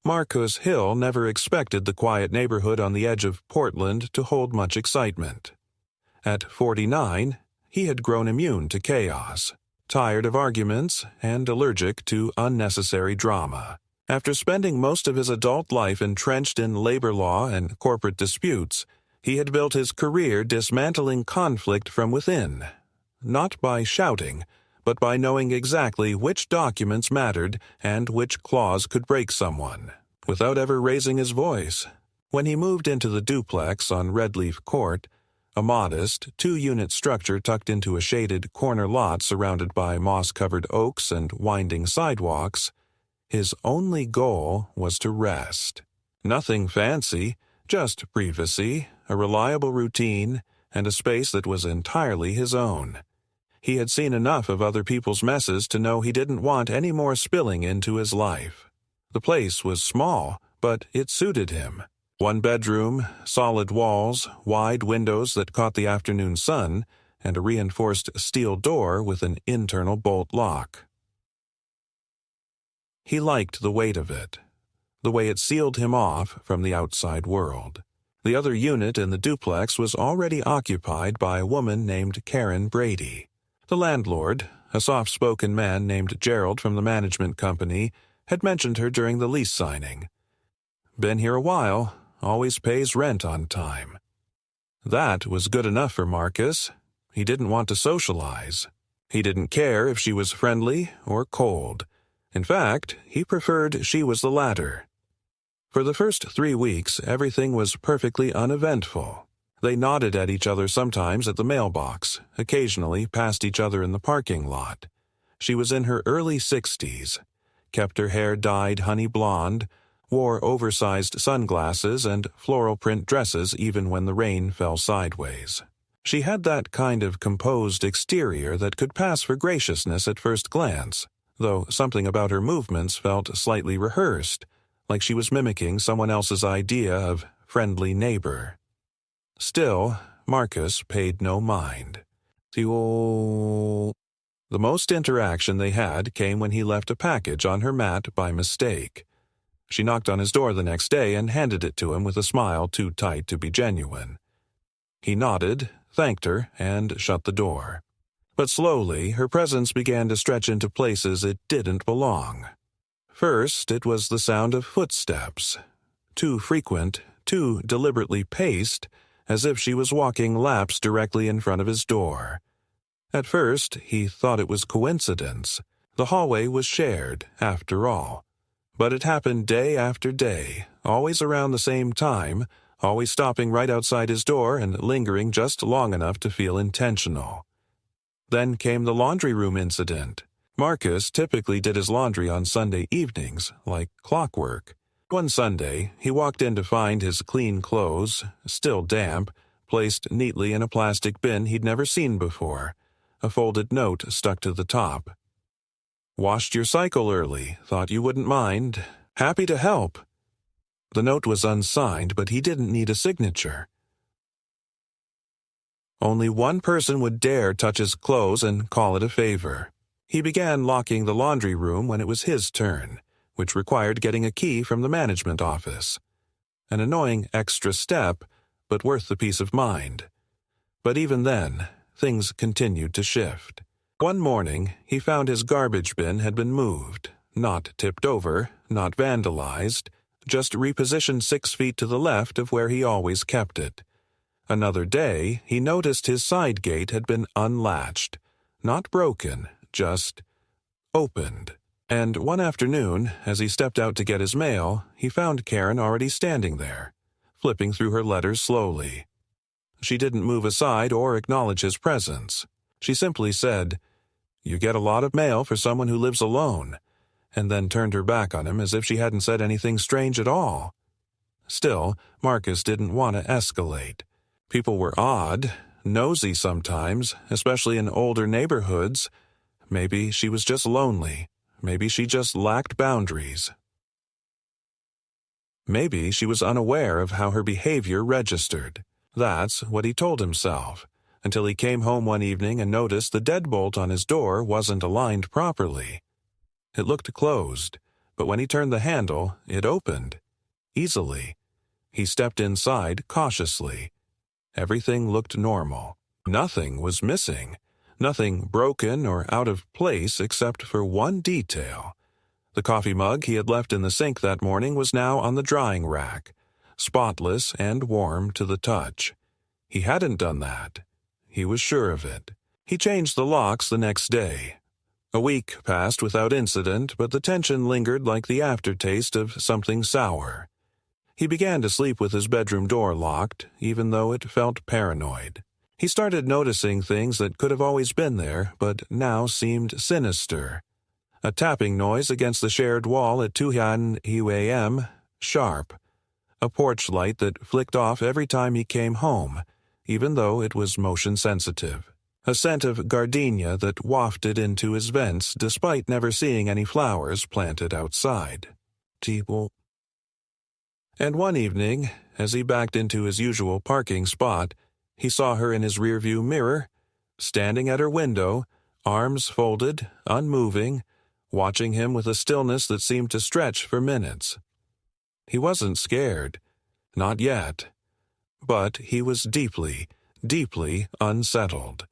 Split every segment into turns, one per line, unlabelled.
Marcus Hill never expected the quiet neighborhood on the edge of Portland to hold much excitement. At 49, he had grown immune to chaos, tired of arguments, and allergic to unnecessary drama. After spending most of his adult life entrenched in labor law and corporate disputes, he had built his career dismantling conflict from within, not by shouting, but by knowing exactly which documents mattered and which clause could break someone, without ever raising his voice. When he moved into the duplex on Redleaf Court, a modest, 2-unit structure tucked into a shaded corner lot surrounded by moss-covered oaks and winding sidewalks, his only goal was to rest. Nothing fancy, just privacy, a reliable routine, and a space that was entirely his own. He had seen enough of other people's messes to know he didn't want any more spilling into his life. The place was small, but it suited him. 1 bedroom, solid walls, wide windows that caught the afternoon sun, and a reinforced steel door with an internal bolt lock. He liked the weight of it, the way it sealed him off from the outside world. The other unit in the duplex was already occupied by a woman named Karen Brady. The landlord, a soft-spoken man named Gerald from the management company, had mentioned her during the lease signing. Been here a while, always pays rent on time. That was good enough for Marcus. He didn't want to socialize. He didn't care if she was friendly or cold. In fact, he preferred she was the latter. For the first 3 weeks, everything was perfectly uneventful. They nodded at each other sometimes at the mailbox, occasionally passed each other in the parking lot. She was in her early 60s, kept her hair dyed honey blonde, wore oversized sunglasses and floral print dresses even when the rain fell sideways. She had that kind of composed exterior that could pass for graciousness at first glance, though something about her movements felt slightly rehearsed, like she was mimicking someone else's idea of friendly neighbor. Still, Marcus paid no mind. The most interaction they had came when he left a package on her mat by mistake. She knocked on his door the next day and handed it to him with a smile too tight to be genuine. He nodded, thanked her, and shut the door. But slowly, her presence began to stretch into places it didn't belong. First, it was the sound of footsteps, too frequent, too deliberately paced, as if she was walking laps directly in front of his door. At first, he thought it was coincidence. The hallway was shared, after all. But it happened day after day, always around the same time, always stopping right outside his door and lingering just long enough to feel intentional. Then came the laundry room incident. Marcus typically did his laundry on Sunday evenings, like clockwork. One Sunday, he walked in to find his clean clothes, still damp, placed neatly in a plastic bin he'd never seen before, a folded note stuck to the top. "Washed your cycle early, thought you wouldn't mind. Happy to help." The note was unsigned, but he didn't need a signature. Only one person would dare touch his clothes and call it a favor. He began locking the laundry room when it was his turn, which required getting a key from the management office. An annoying extra step, but worth the peace of mind. But even then, things continued to shift. One morning, he found his garbage bin had been moved, not tipped over, not vandalized, just repositioned 6 feet to the left of where he always kept it. Another day, he noticed his side gate had been unlatched, not broken, just opened. And one afternoon, as he stepped out to get his mail, he found Karen already standing there, flipping through her letters slowly. She didn't move aside or acknowledge his presence. She simply said, "You get a lot of mail for someone who lives alone," and then turned her back on him as if she hadn't said anything strange at all. Still, Marcus didn't want to escalate. People were odd, nosy sometimes, especially in older neighborhoods. Maybe she was just lonely. Maybe she just lacked boundaries. Maybe she was unaware of how her behavior registered. That's what he told himself, until he came home one evening and noticed the deadbolt on his door wasn't aligned properly. It looked closed, but when he turned the handle, it opened. Easily. He stepped inside cautiously. Everything looked normal. Nothing was missing. Nothing broken or out of place except for one detail. The coffee mug he had left in the sink that morning was now on the drying rack, spotless and warm to the touch. He hadn't done that. He was sure of it. He changed the locks the next day. A week passed without incident, but the tension lingered like the aftertaste of something sour. He began to sleep with his bedroom door locked, even though it felt paranoid. He started noticing things that could have always been there, but now seemed sinister. A tapping noise against the shared wall at 2 a.m., sharp. A porch light that flicked off every time he came home, even though it was motion-sensitive. A scent of gardenia that wafted into his vents despite never seeing any flowers planted outside. And one evening, as he backed into his usual parking spot, he saw her in his rearview mirror, standing at her window, arms folded, unmoving, watching him with a stillness that seemed to stretch for minutes. He wasn't scared. Not yet. But he was deeply, deeply unsettled.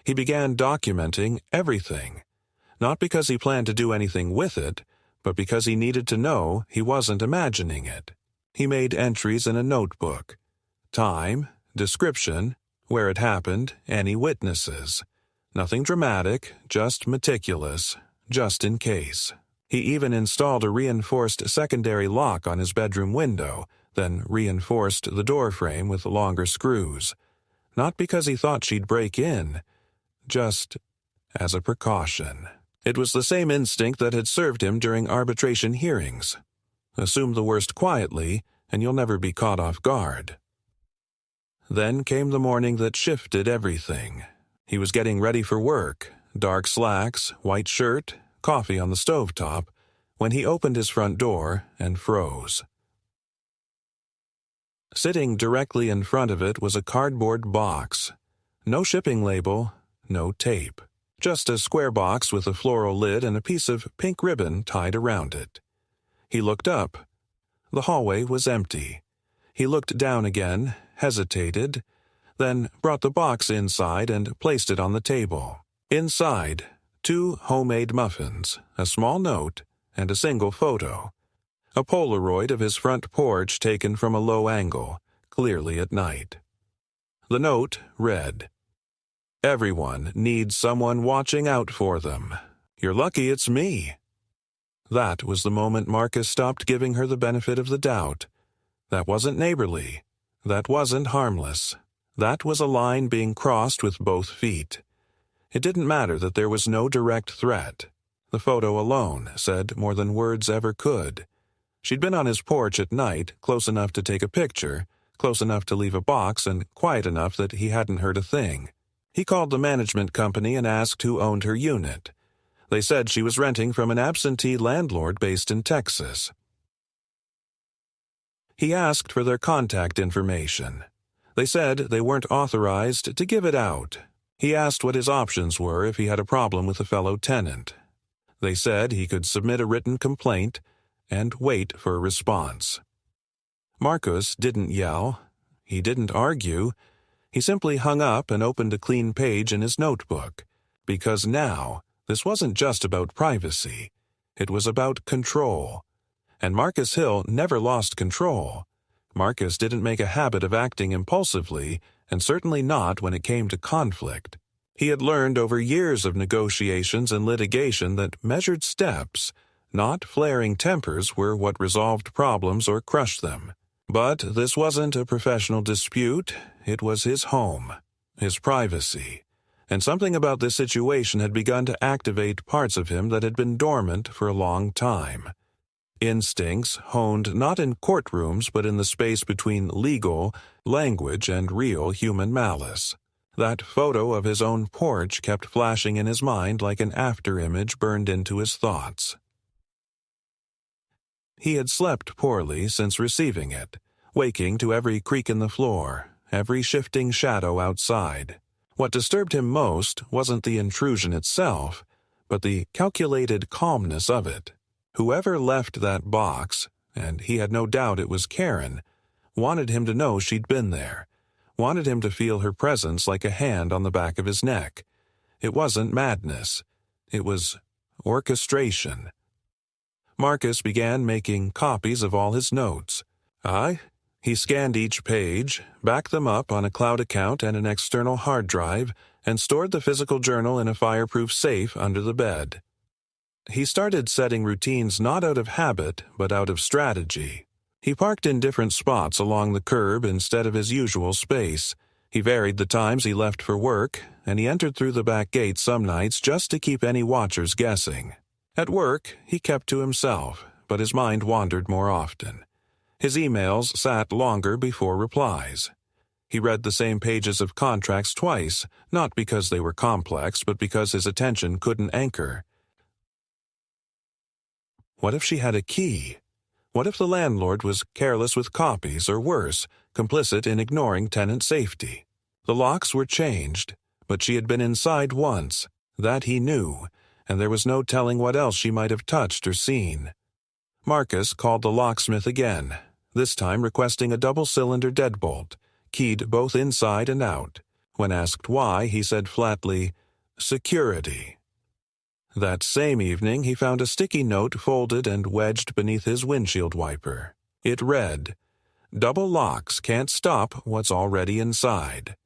He began documenting everything. Not because he planned to do anything with it, but because he needed to know he wasn't imagining it. He made entries in a notebook. Time, description, where it happened, any witnesses. Nothing dramatic, just meticulous, just in case. He even installed a reinforced secondary lock on his bedroom window, then reinforced the door frame with longer screws. Not because he thought she'd break in, just as a precaution. It was the same instinct that had served him during arbitration hearings. Assume the worst quietly, and you'll never be caught off guard. Then came the morning that shifted everything. He was getting ready for work, dark slacks, white shirt, coffee on the stovetop, when he opened his front door and froze. Sitting directly in front of it was a cardboard box. No shipping label, no tape. Just a square box with a floral lid and a piece of pink ribbon tied around it. He looked up. The hallway was empty. He looked down again, hesitated, then brought the box inside and placed it on the table. Inside, 2 homemade muffins, a small note, and a single photo. A Polaroid of his front porch taken from a low angle, clearly at night. The note read, "Everyone needs someone watching out for them. You're lucky it's me." That was the moment Marcus stopped giving her the benefit of the doubt. That wasn't neighborly. That wasn't harmless. That was a line being crossed with both feet. It didn't matter that there was no direct threat. The photo alone said more than words ever could. She'd been on his porch at night, close enough to take a picture, close enough to leave a box, and quiet enough that he hadn't heard a thing. He called the management company and asked who owned her unit. They said she was renting from an absentee landlord based in Texas. He asked for their contact information. They said they weren't authorized to give it out. He asked what his options were if he had a problem with a fellow tenant. They said he could submit a written complaint and wait for a response. Marcus didn't yell. He didn't argue. He simply hung up and opened a clean page in his notebook. Because now, this wasn't just about privacy. It was about control. And Marcus Hill never lost control. Marcus didn't make a habit of acting impulsively, and certainly not when it came to conflict. He had learned over years of negotiations and litigation that measured steps, not flaring tempers, were what resolved problems or crushed them. But this wasn't a professional dispute. It was his home, his privacy. And something about this situation had begun to activate parts of him that had been dormant for a long time. Instincts honed not in courtrooms but in the space between legal, language, and real human malice. That photo of his own porch kept flashing in his mind like an afterimage burned into his thoughts. He had slept poorly since receiving it, waking to every creak in the floor, every shifting shadow outside. What disturbed him most wasn't the intrusion itself, but the calculated calmness of it. Whoever left that box, and he had no doubt it was Karen, wanted him to know she'd been there, wanted him to feel her presence like a hand on the back of his neck. It wasn't madness. It was orchestration. Marcus began making copies of all his notes. He scanned each page, backed them up on a cloud account and an external hard drive, and stored the physical journal in a fireproof safe under the bed. He started setting routines not out of habit, but out of strategy. He parked in different spots along the curb instead of his usual space. He varied the times he left for work, and he entered through the back gate some nights just to keep any watchers guessing. At work, he kept to himself, but his mind wandered more often. His emails sat longer before replies. He read the same pages of contracts twice, not because they were complex, but because his attention couldn't anchor. What if she had a key? What if the landlord was careless with copies, or worse, complicit in ignoring tenant safety? The locks were changed, but she had been inside once. That he knew, and there was no telling what else she might have touched or seen. Marcus called the locksmith again, this time requesting a double-cylinder deadbolt, keyed both inside and out. When asked why, he said flatly, "Security." That same evening, he found a sticky note folded and wedged beneath his windshield wiper. It read, "Double locks can't stop what's already inside."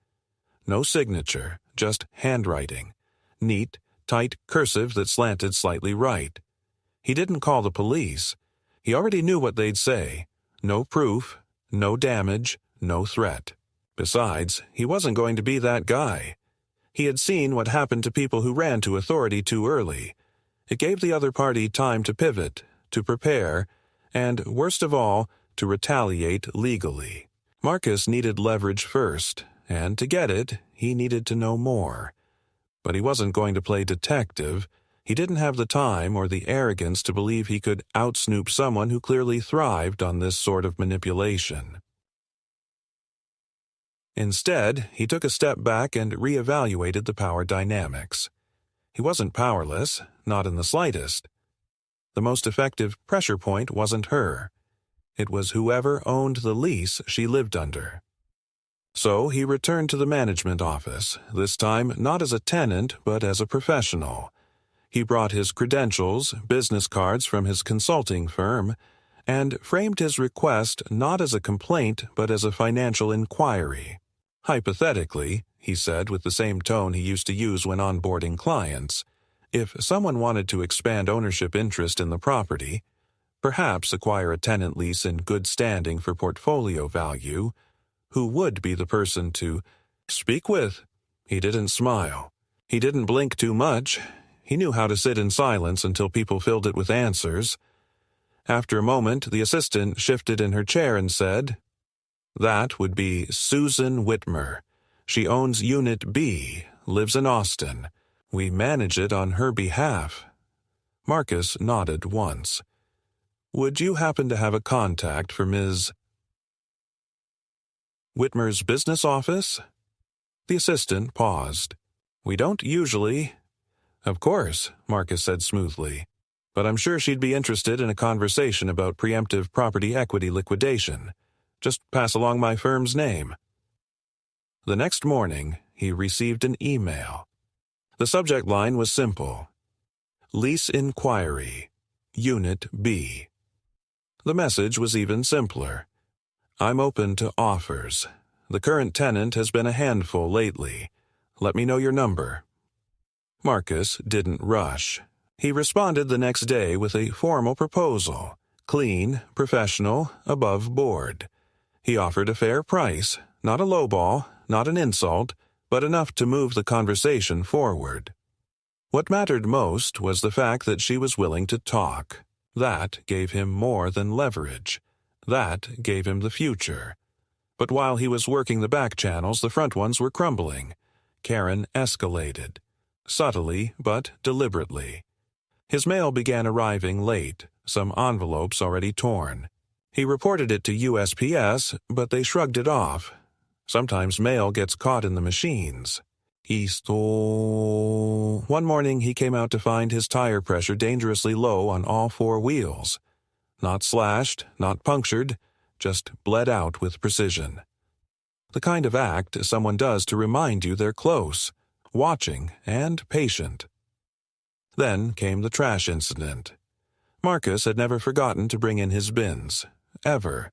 No signature, just handwriting. Neat, tight cursive that slanted slightly right. He didn't call the police. He already knew what they'd say. No proof, no damage, no threat. Besides, he wasn't going to be that guy. He had seen what happened to people who ran to authority too early. It gave the other party time to pivot, to prepare, and, worst of all, to retaliate legally. Marcus needed leverage first, and to get it, he needed to know more. But he wasn't going to play detective. He didn't have the time or the arrogance to believe he could outsnoop someone who clearly thrived on this sort of manipulation. Instead, he took a step back and reevaluated the power dynamics. He wasn't powerless, not in the slightest. The most effective pressure point wasn't her. It was whoever owned the lease she lived under. So he returned to the management office, this time not as a tenant but as a professional. He brought his credentials, business cards from his consulting firm, and framed his request not as a complaint but as a financial inquiry. Hypothetically, he said with the same tone he used to use when onboarding clients, if someone wanted to expand ownership interest in the property, perhaps acquire a tenant lease in good standing for portfolio value, who would be the person to speak with? He didn't smile. He didn't blink too much. He knew how to sit in silence until people filled it with answers. After a moment, the assistant shifted in her chair and said, "That would be Susan Whitmer. She owns Unit B, lives in Austin. We manage it on her behalf." Marcus nodded once. "Would you happen to have a contact for Ms. Whitmer's business office?" The assistant paused. "We don't usually—" "Of course," Marcus said smoothly. "But I'm sure she'd be interested in a conversation about preemptive property equity liquidation. Just pass along my firm's name." The next morning, he received an email. The subject line was simple. Lease Inquiry, Unit B. The message was even simpler. I'm open to offers. The current tenant has been a handful lately. Let me know your number. Marcus didn't rush. He responded the next day with a formal proposal. Clean, professional, above board. He offered a fair price, not a lowball, not an insult, but enough to move the conversation forward. What mattered most was the fact that she was willing to talk. That gave him more than leverage. That gave him the future. But while he was working the back channels, the front ones were crumbling. Karen escalated. Subtly, but deliberately. His mail began arriving late, some envelopes already torn. He reported it to USPS, but they shrugged it off. Sometimes mail gets caught in the machines. He stole... One morning he came out to find his tire pressure dangerously low on all four wheels. Not slashed, not punctured, just bled out with precision. The kind of act someone does to remind you they're close, watching, and patient. Then came the trash incident. Marcus had never forgotten to bring in his bins, ever.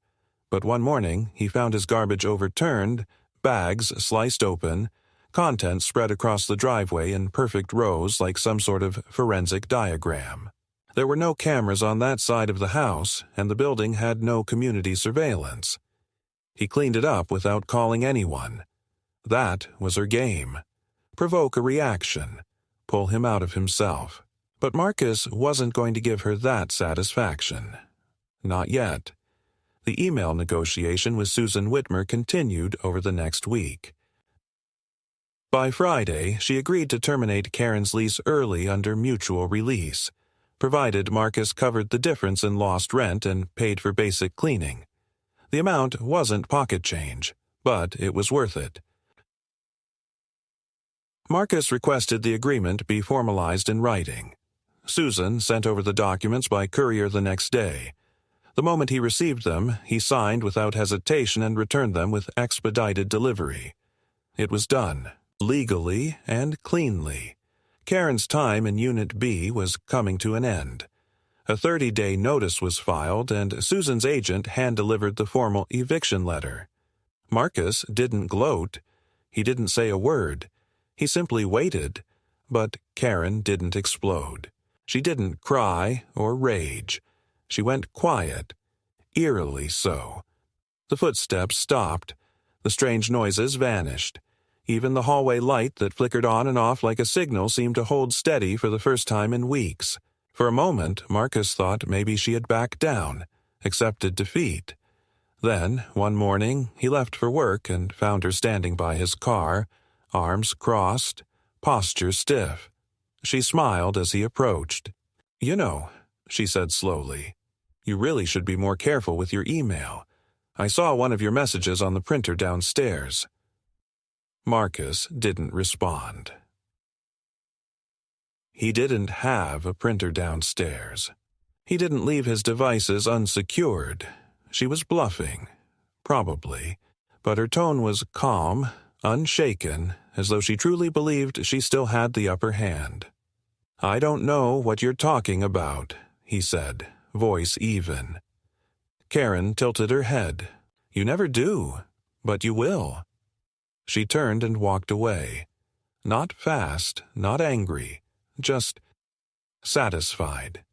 But one morning he found his garbage overturned, bags sliced open, contents spread across the driveway in perfect rows like some sort of forensic diagram. There were no cameras on that side of the house, and the building had no community surveillance. He cleaned it up without calling anyone. That was her game. Provoke a reaction. Pull him out of himself. But Marcus wasn't going to give her that satisfaction. Not yet. The email negotiation with Susan Whitmer continued over the next week. By Friday, she agreed to terminate Karen's lease early under mutual release, provided Marcus covered the difference in lost rent and paid for basic cleaning. The amount wasn't pocket change, but it was worth it. Marcus requested the agreement be formalized in writing. Susan sent over the documents by courier the next day. The moment he received them, he signed without hesitation and returned them with expedited delivery. It was done, legally and cleanly. Karen's time in Unit B was coming to an end. A 30-day notice was filed, and Susan's agent hand-delivered the formal eviction letter. Marcus didn't gloat. He didn't say a word. He simply waited. But Karen didn't explode. She didn't cry or rage. She went quiet, eerily so. The footsteps stopped. The strange noises vanished. Even the hallway light that flickered on and off like a signal seemed to hold steady for the first time in weeks. For a moment, Marcus thought maybe she had backed down, accepted defeat. Then, one morning, he left for work and found her standing by his car, arms crossed, posture stiff. She smiled as he approached. "You know," she said slowly, "you really should be more careful with your email. I saw one of your messages on the printer downstairs." Marcus didn't respond. He didn't have a printer downstairs. He didn't leave his devices unsecured. She was bluffing, probably, but her tone was calm, unshaken, as though she truly believed she still had the upper hand. "I don't know what you're talking about," he said, voice even. Karen tilted her head. "You never do, but you will." She turned and walked away. Not fast, not angry, just satisfied.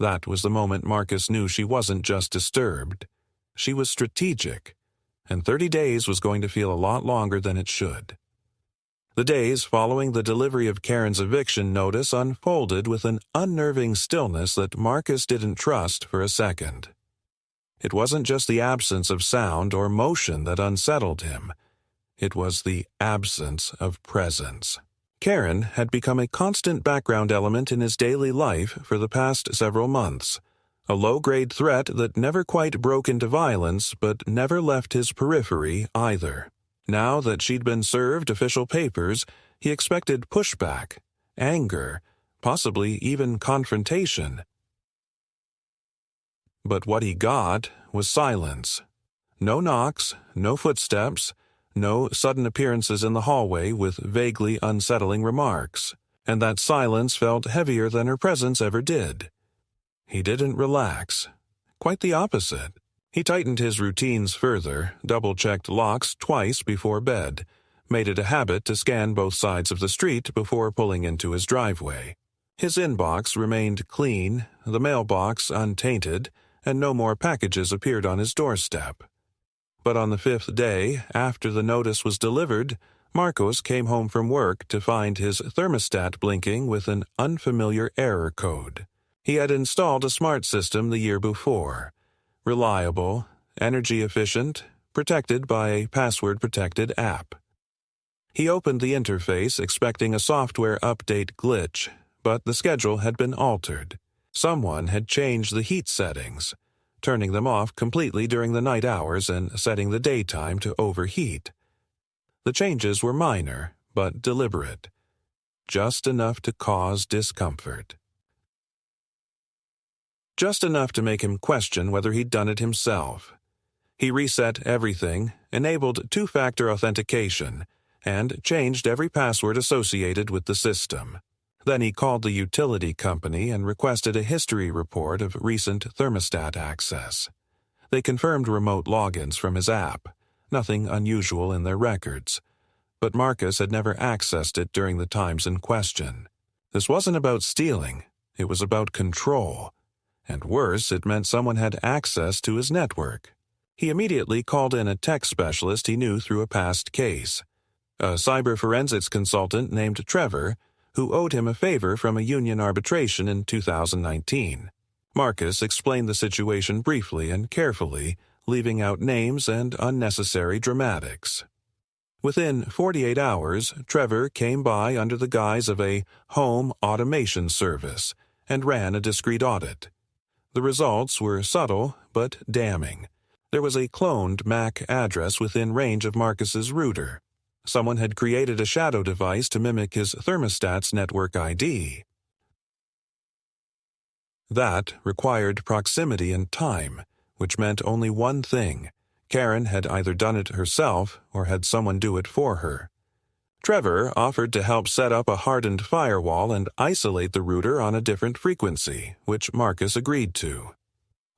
That was the moment Marcus knew she wasn't just disturbed. She was strategic, and 30 days was going to feel a lot longer than it should. The days following the delivery of Karen's eviction notice unfolded with an unnerving stillness that Marcus didn't trust for a second. It wasn't just the absence of sound or motion that unsettled him. It was the absence of presence. Karen had become a constant background element in his daily life for the past several months, a low-grade threat that never quite broke into violence but never left his periphery either. Now that she'd been served official papers, he expected pushback, anger, possibly even confrontation. But what he got was silence. No knocks, no footsteps, no sudden appearances in the hallway with vaguely unsettling remarks, and that silence felt heavier than her presence ever did. He didn't relax. Quite the opposite. He tightened his routines further, double-checked locks twice before bed, made it a habit to scan both sides of the street before pulling into his driveway. His inbox remained clean, the mailbox untainted, and no more packages appeared on his doorstep. But on the 5th day, after the notice was delivered, Marcos came home from work to find his thermostat blinking with an unfamiliar error code. He had installed a smart system the year before. Reliable, energy efficient, protected by a password-protected app. He opened the interface expecting a software update glitch, but the schedule had been altered. Someone had changed the heat settings, turning them off completely during the night hours and setting the daytime to overheat. The changes were minor, but deliberate. Just enough to cause discomfort. Just enough to make him question whether he'd done it himself. He reset everything, enabled two-factor authentication, and changed every password associated with the system. Then he called the utility company and requested a history report of recent thermostat access. They confirmed remote logins from his app, nothing unusual in their records. But Marcus had never accessed it during the times in question. This wasn't about stealing, it was about control. And worse, it meant someone had access to his network. He immediately called in a tech specialist he knew through a past case. A cyber forensics consultant named Trevor, who owed him a favor from a union arbitration in 2019. Marcus explained the situation briefly and carefully, leaving out names and unnecessary dramatics. Within 48 hours, Trevor came by under the guise of a home automation service and ran a discreet audit. The results were subtle but damning. There was a cloned MAC address within range of Marcus's router. Someone had created a shadow device to mimic his thermostat's network ID. That required proximity and time, which meant only one thing. Karen had either done it herself or had someone do it for her. Trevor offered to help set up a hardened firewall and isolate the router on a different frequency, which Marcus agreed to.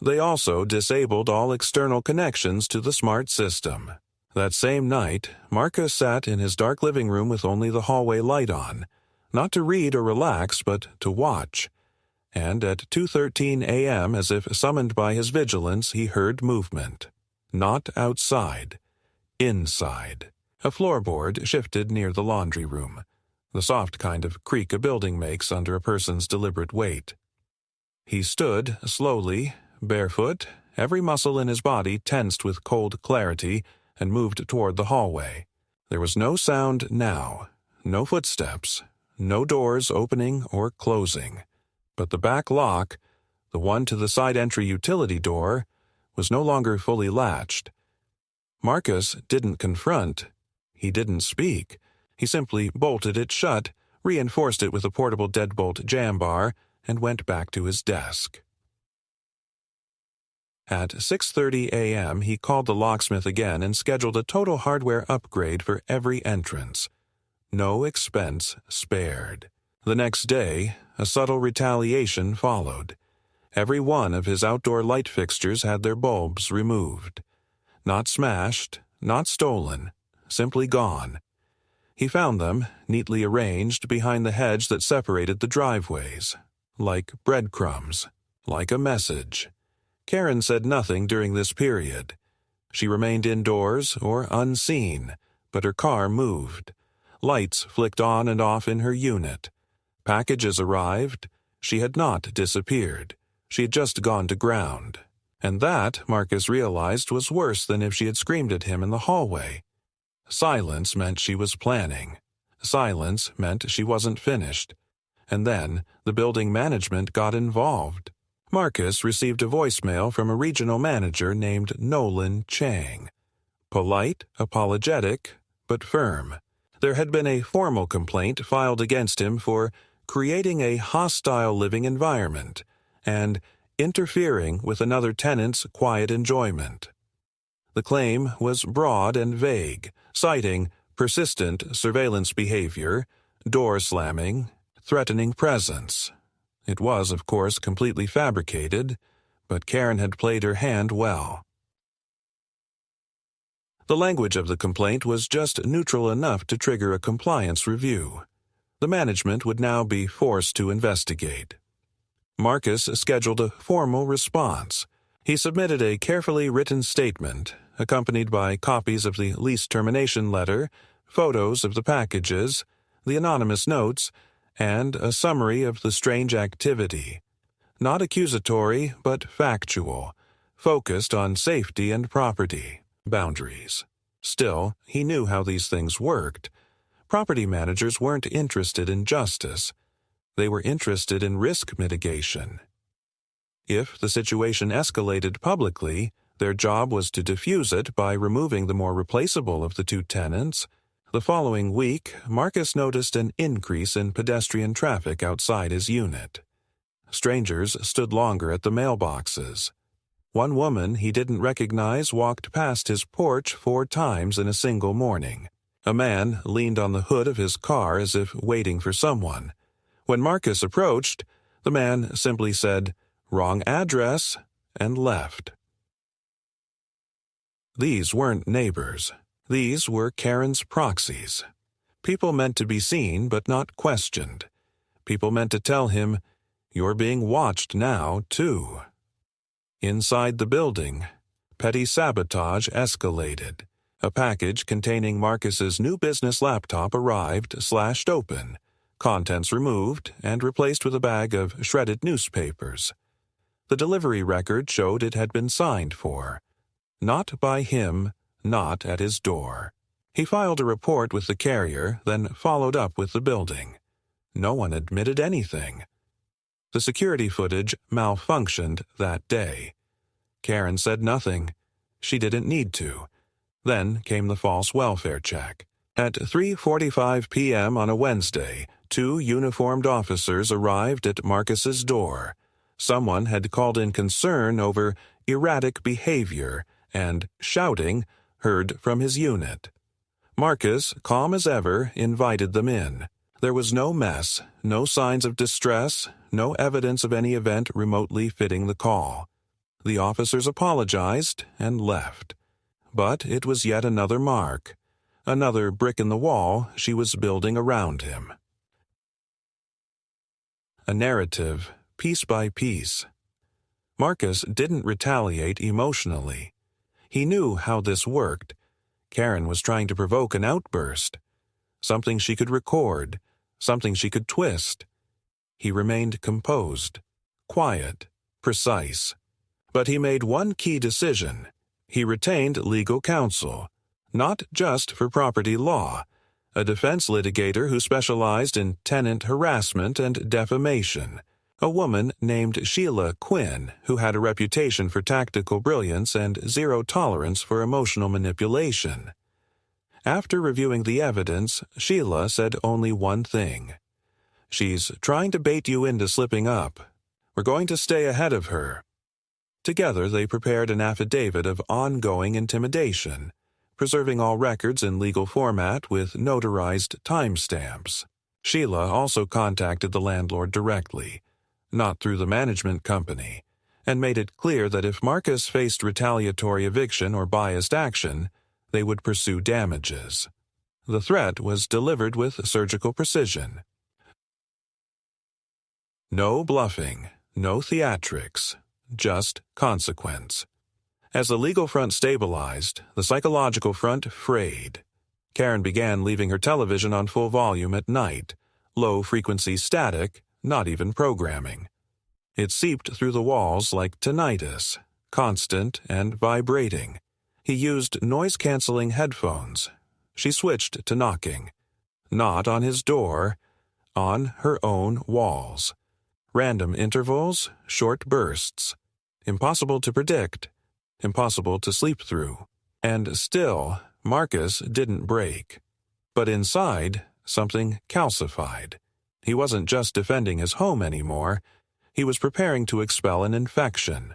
They also disabled all external connections to the smart system. That same night, Marcus sat in his dark living room with only the hallway light on, not to read or relax, but to watch. And at 2:13 a.m., as if summoned by his vigilance, he heard movement. Not outside. Inside. A floorboard shifted near the laundry room, the soft kind of creak a building makes under a person's deliberate weight. He stood slowly, barefoot, every muscle in his body tensed with cold clarity, and moved toward the hallway. There was no sound now, no footsteps, no doors opening or closing. But the back lock, the one to the side entry utility door, was no longer fully latched. Marcus didn't confront. He didn't speak. He simply bolted it shut, reinforced it with a portable deadbolt jam bar, and went back to his desk. At 6:30 a.m., he called the locksmith again and scheduled a total hardware upgrade for every entrance. No expense spared. The next day, a subtle retaliation followed. Every one of his outdoor light fixtures had their bulbs removed. Not smashed, not stolen, simply gone. He found them, neatly arranged behind the hedge that separated the driveways. Like breadcrumbs. Like a message. Karen said nothing during this period. She remained indoors or unseen, but her car moved. Lights flicked on and off in her unit. Packages arrived. She had not disappeared. She had just gone to ground. And that, Marcus realized, was worse than if she had screamed at him in the hallway. Silence meant she was planning. Silence meant she wasn't finished. And then the building management got involved. Marcus received a voicemail from a regional manager named Nolan Chang. Polite, apologetic, but firm. There had been a formal complaint filed against him for creating a hostile living environment and interfering with another tenant's quiet enjoyment. The claim was broad and vague, citing persistent surveillance behavior, door slamming, threatening presence. It was, of course, completely fabricated, but Karen had played her hand well. The language of the complaint was just neutral enough to trigger a compliance review. The management would now be forced to investigate. Marcus scheduled a formal response. He submitted a carefully written statement, accompanied by copies of the lease termination letter, photos of the packages, the anonymous notes, and a summary of the strange activity. Not accusatory, but factual, focused on safety and property boundaries. Still, he knew how these things worked. Property managers weren't interested in justice. They were interested in risk mitigation. If the situation escalated publicly, their job was to defuse it by removing the more replaceable of the two tenants. The following week, Marcus noticed an increase in pedestrian traffic outside his unit. Strangers stood longer at the mailboxes. One woman he didn't recognize walked past his porch 4 times in a single morning. A man leaned on the hood of his car as if waiting for someone. When Marcus approached, the man simply said, "Wrong address," and left. These weren't neighbors. These were Karen's proxies. People meant to be seen but not questioned. People meant to tell him, "You're being watched now, too." Inside the building, petty sabotage escalated. A package containing Marcus's new business laptop arrived slashed open, contents removed and replaced with a bag of shredded newspapers. The delivery record showed it had been signed for. Not by him, not at his door. He filed a report with the carrier, then followed up with the building. No one admitted anything. The security footage malfunctioned that day. Karen said nothing. She didn't need to. Then came the false welfare check. At 3:45 p.m. on a Wednesday, 2 uniformed officers arrived at Marcus's door. Someone had called in concern over erratic behavior and shouting heard from his unit. Marcus, calm as ever, invited them in. There was no mess, no signs of distress, no evidence of any event remotely fitting the call. The officers apologized and left. But it was yet another mark, another brick in the wall she was building around him. A narrative, piece by piece. Marcus didn't retaliate emotionally. He knew how this worked. Karen was trying to provoke an outburst. Something she could record, something she could twist. He remained composed, quiet, precise. But he made one key decision. He retained legal counsel, not just for property law, a defense litigator who specialized in tenant harassment and defamation, a woman named Sheila Quinn who had a reputation for tactical brilliance and zero tolerance for emotional manipulation. After reviewing the evidence, Sheila said only one thing. "She's trying to bait you into slipping up. We're going to stay ahead of her." Together they prepared an affidavit of ongoing intimidation, preserving all records in legal format with notarized timestamps. Sheila also contacted the landlord directly, not through the management company, and made it clear that if Marcus faced retaliatory eviction or biased action, they would pursue damages. The threat was delivered with surgical precision. No bluffing, no theatrics, just consequence. As the legal front stabilized, the psychological front frayed. Karen began leaving her television on full volume at night, low-frequency static, not even programming. It seeped through the walls like tinnitus, constant and vibrating. He used noise-canceling headphones. She switched to knocking. Not on his door, on her own walls. Random intervals, short bursts. Impossible to predict, impossible to sleep through. And still, Marcus didn't break. But inside, something calcified. He wasn't just defending his home anymore. He was preparing to expel an infection.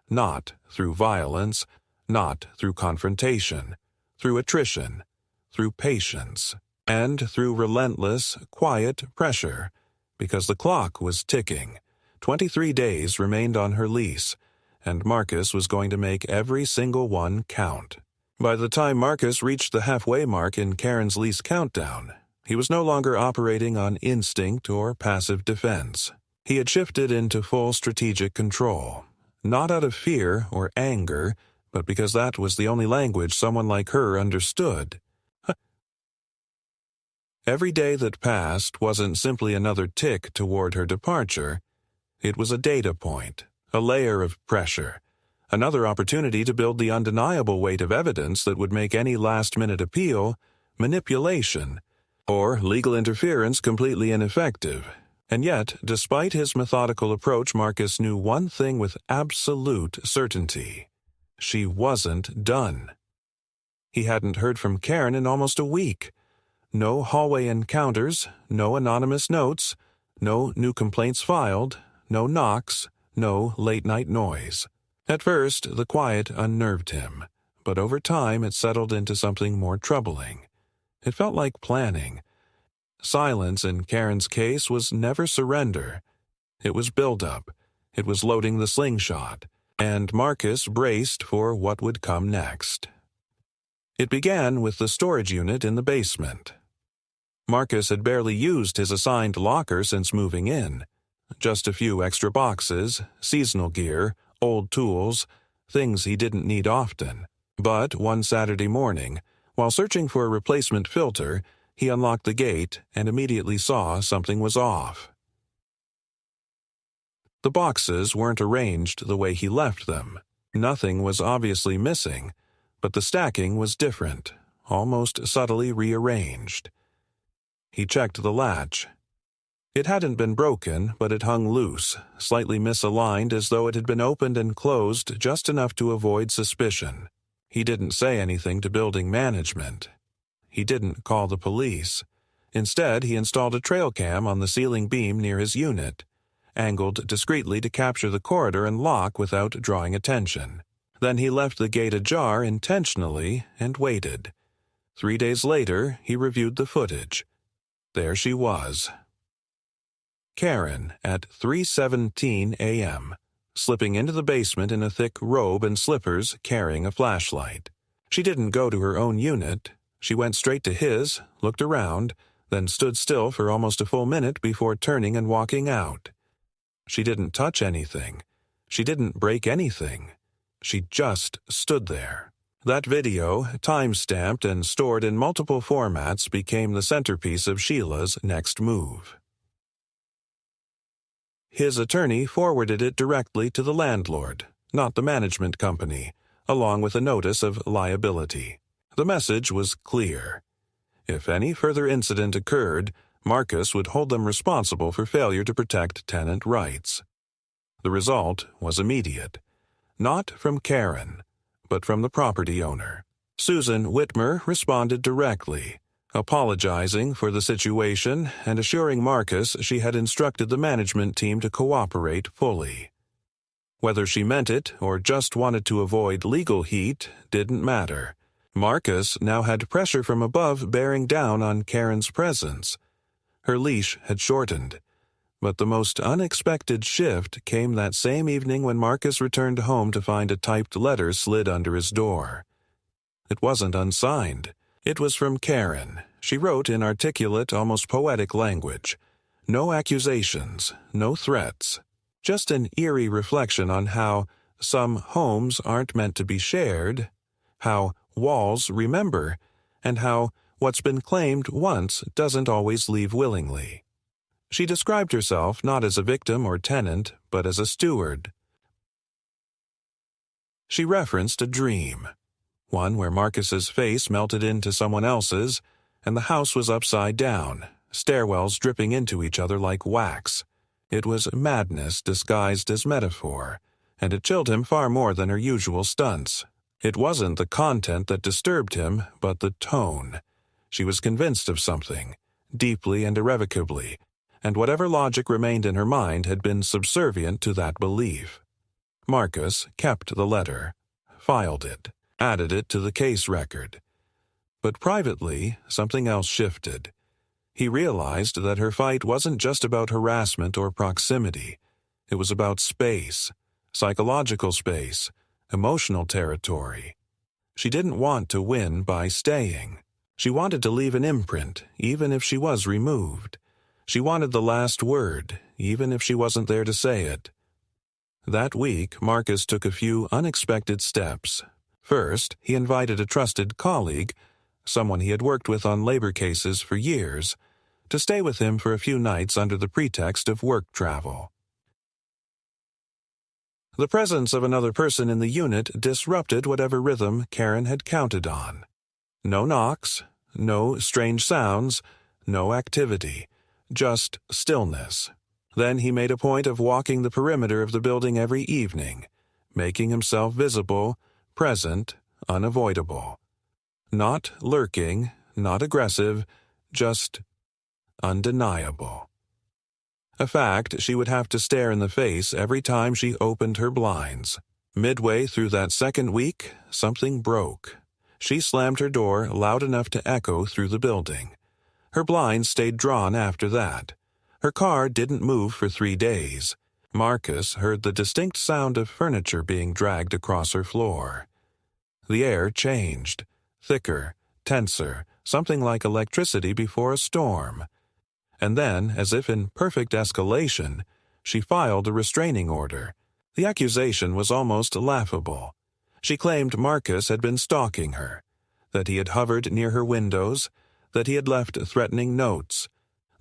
Not through violence, not through confrontation, through attrition, through patience, and through relentless, quiet pressure. Because the clock was ticking. 23 days remained on her lease, and Marcus was going to make every single one count. By the time Marcus reached the halfway mark in Karen's lease countdown, he was no longer operating on instinct or passive defense. He had shifted into full strategic control, not out of fear or anger, but because that was the only language someone like her understood. Every day that passed wasn't simply another tick toward her departure. It was a data point, a layer of pressure, another opportunity to build the undeniable weight of evidence that would make any last-minute appeal, manipulation, or legal interference completely ineffective. And yet, despite his methodical approach, Marcus knew one thing with absolute certainty. She wasn't done. He hadn't heard from Karen in almost a week. No hallway encounters, no anonymous notes, no new complaints filed, no knocks, no late-night noise. At first, the quiet unnerved him, but over time it settled into something more troubling. It felt like planning. Silence in Karen's case was never surrender. It was build-up. It was loading the slingshot, and Marcus braced for what would come next. It began with the storage unit in the basement. Marcus had barely used his assigned locker since moving in. Just a few extra boxes, seasonal gear, old tools, things he didn't need often. But one Saturday morning, while searching for a replacement filter, he unlocked the gate and immediately saw something was off. The boxes weren't arranged the way he left them. Nothing was obviously missing, but the stacking was different, almost subtly rearranged. He checked the latch. It hadn't been broken, but it hung loose, slightly misaligned as though it had been opened and closed just enough to avoid suspicion. He didn't say anything to building management. He didn't call the police. Instead, he installed a trail cam on the ceiling beam near his unit, angled discreetly to capture the corridor and lock without drawing attention. Then he left the gate ajar intentionally and waited. 3 days later, he reviewed the footage. There she was. Karen at 3:17 a.m., slipping into the basement in a thick robe and slippers carrying a flashlight. She didn't go to her own unit. She went straight to his, looked around, then stood still for almost a full minute before turning and walking out. She didn't touch anything. She didn't break anything. She just stood there. That video, time-stamped and stored in multiple formats, became the centerpiece of Sheila's next move. His attorney forwarded it directly to the landlord, not the management company, along with a notice of liability. The message was clear. If any further incident occurred, Marcus would hold them responsible for failure to protect tenant rights. The result was immediate. Not from Karen, but from the property owner. Susan Whitmer responded directly, apologizing for the situation and assuring Marcus she had instructed the management team to cooperate fully. Whether she meant it or just wanted to avoid legal heat didn't matter. Marcus now had pressure from above bearing down on Karen's presence. Her leash had shortened. But the most unexpected shift came that same evening when Marcus returned home to find a typed letter slid under his door. It wasn't unsigned. It was from Karen. She wrote in articulate, almost poetic language. No accusations, no threats. Just an eerie reflection on how some homes aren't meant to be shared, how walls remember, and how what's been claimed once doesn't always leave willingly. She described herself not as a victim or tenant, but as a steward. She referenced a dream, one where Marcus's face melted into someone else's, and the house was upside down, stairwells dripping into each other like wax. It was madness disguised as metaphor, and it chilled him far more than her usual stunts. It wasn't the content that disturbed him, but the tone. She was convinced of something, deeply and irrevocably, and whatever logic remained in her mind had been subservient to that belief. Marcus kept the letter, filed it, added it to the case record. But privately, something else shifted. He realized that her fight wasn't just about harassment or proximity. It was about space, psychological space, emotional territory. She didn't want to win by staying. She wanted to leave an imprint, even if she was removed. She wanted the last word, even if she wasn't there to say it. That week, Marcus took a few unexpected steps. First, he invited a trusted colleague, someone he had worked with on labor cases for years, to stay with him for a few nights under the pretext of work travel. The presence of another person in the unit disrupted whatever rhythm Karen had counted on. No knocks, no strange sounds, no activity. Just stillness. Then he made a point of walking the perimeter of the building every evening, making himself visible, present, unavoidable. Not lurking, not aggressive, just undeniable. A fact she would have to stare in the face every time she opened her blinds. Midway through that second week, something broke. She slammed her door loud enough to echo through the building. Her blinds stayed drawn after that. Her car didn't move for 3 days. Marcus heard the distinct sound of furniture being dragged across her floor. The air changed, thicker, tenser, something like electricity before a storm. And then, as if in perfect escalation, she filed a restraining order. The accusation was almost laughable. She claimed Marcus had been stalking her, that he had hovered near her windows, that he had left threatening notes,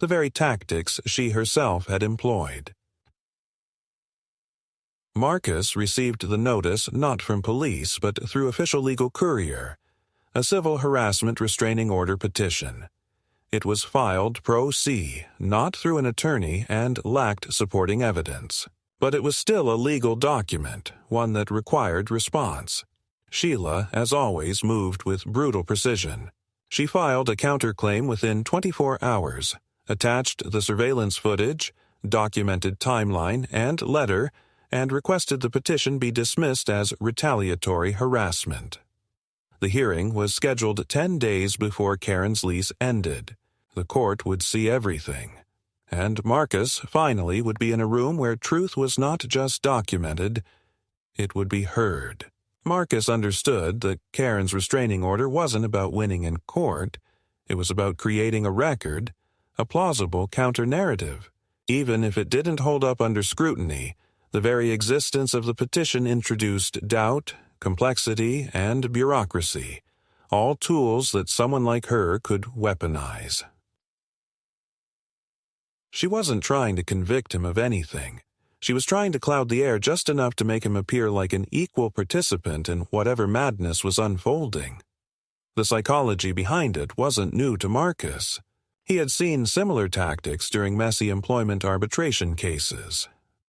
the very tactics she herself had employed. Marcus received the notice not from police but through official legal courier, a civil harassment restraining order petition. It was filed pro se, not through an attorney, and lacked supporting evidence. But it was still a legal document, one that required response. Sheila, as always, moved with brutal precision. She filed a counterclaim within 24 hours, attached the surveillance footage, documented timeline and letter, and requested the petition be dismissed as retaliatory harassment. The hearing was scheduled 10 days before Karen's lease ended. The court would see everything. And Marcus, finally, would be in a room where truth was not just documented, it would be heard. Marcus understood that Karen's restraining order wasn't about winning in court. It was about creating a record, a plausible counter-narrative. Even if it didn't hold up under scrutiny, the very existence of the petition introduced doubt, complexity, and bureaucracy, all tools that someone like her could weaponize. She wasn't trying to convict him of anything. She was trying to cloud the air just enough to make him appear like an equal participant in whatever madness was unfolding. The psychology behind it wasn't new to Marcus. He had seen similar tactics during messy employment arbitration cases.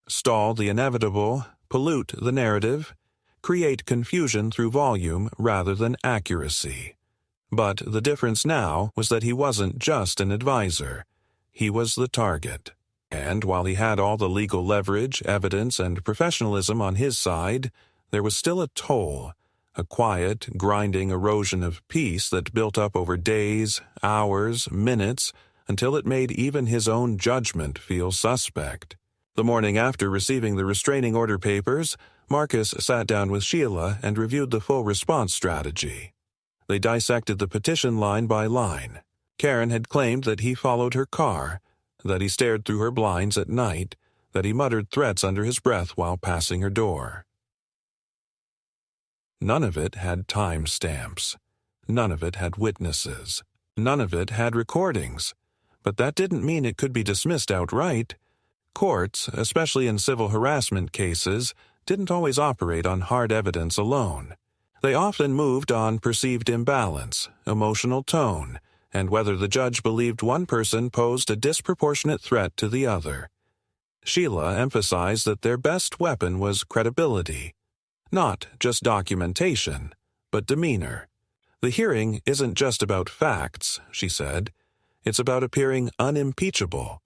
Stall the inevitable, pollute the narrative, create confusion through volume rather than accuracy. But the difference now was that he wasn't just an advisor. He was the target. And while he had all the legal leverage, evidence, and professionalism on his side, there was still a toll, a quiet, grinding erosion of peace that built up over days, hours, minutes, until it made even his own judgment feel suspect. The morning after receiving the restraining order papers, Marcus sat down with Sheila and reviewed the full response strategy. They dissected the petition line by line. Karen had claimed that he followed her car, that he stared through her blinds at night, that he muttered threats under his breath while passing her door. None of it had time stamps. None of it had witnesses. None of it had recordings. But that didn't mean it could be dismissed outright. Courts, especially in civil harassment cases, didn't always operate on hard evidence alone. They often moved on perceived imbalance, emotional tone, and whether the judge believed one person posed a disproportionate threat to the other. Sheila emphasized that their best weapon was credibility. Not just documentation, but demeanor. The hearing isn't just about facts, she said. It's about appearing unimpeachable.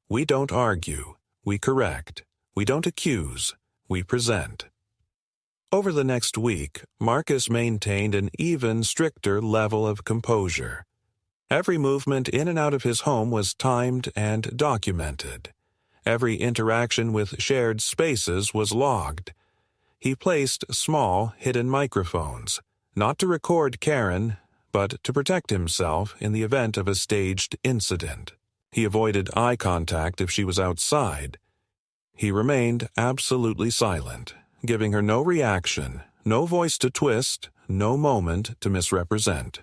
We don't argue. We correct. We don't accuse. We present. Over the next week, Marcus maintained an even stricter level of composure. Every movement in and out of his home was timed and documented. Every interaction with shared spaces was logged. He placed small, hidden microphones, not to record Karen, but to protect himself in the event of a staged incident. He avoided eye contact if she was outside. He remained absolutely silent, giving her no reaction, no voice to twist, no moment to misrepresent.